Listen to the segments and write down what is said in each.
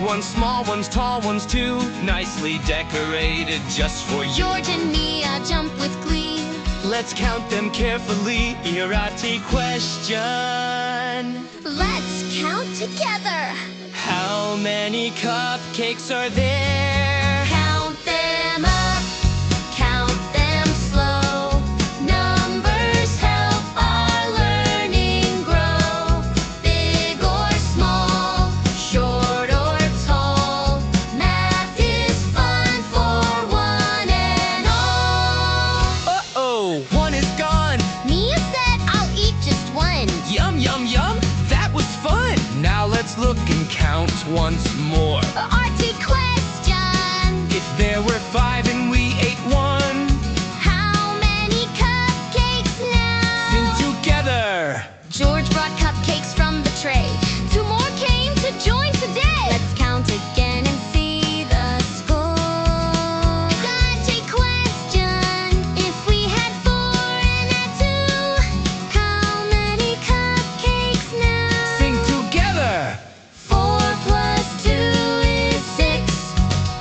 One's small, one's tall, one's too nicely decorated just for you. George and Mia jump with glee. Let's count them carefully. Erotic question. Let's count together. How many cupcakes are there? Count them up, count them slow. Numbers help our learning grow. Big or small, short or tall. Math is fun for one and all. Uh-oh, one is gone. Mia said I'll eat just one. Yum, yum, yum. That was fun. Now let's look and count once more. Arctic question. If there were 5 and we ate 1, How many cupcakes now? sing together. George brought cupcakes from the tray. 2 more came to join today. Let's count again and see the score. Arctic question. If we had 4 and had 2, how many cupcakes now? Sing together. 4 plus 2 is 6.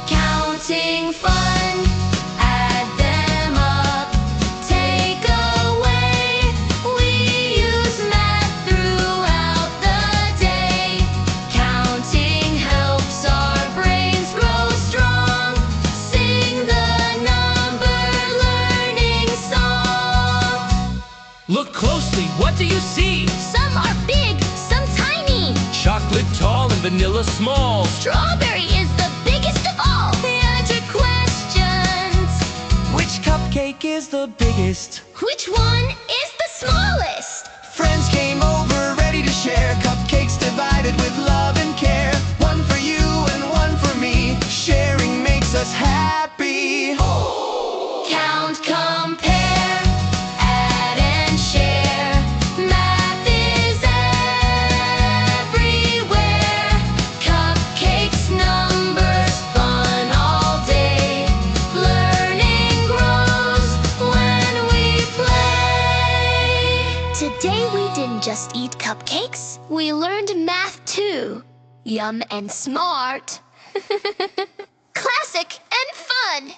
Counting fun. Add them up. Take away. We use math throughout the day. Counting helps our brains grow strong. Sing the number learning song. Look closely. What do you see? Some are big, some tiny. Chocolate tall and vanilla small. Strawberry is the biggest of all. Answer questions. Which cupcake is the biggest? Which one is the smallest? Friends came over ready to share. Cupcakes divided with love and care. One for you and one for me. Sharing makes us happy. Count, compare, add and share. Math is everywhere. Cupcakes, numbers, fun all day. Learning grows when we play. Today we didn't just eat cupcakes. We learned math too. Yum and smart. Classic and fun.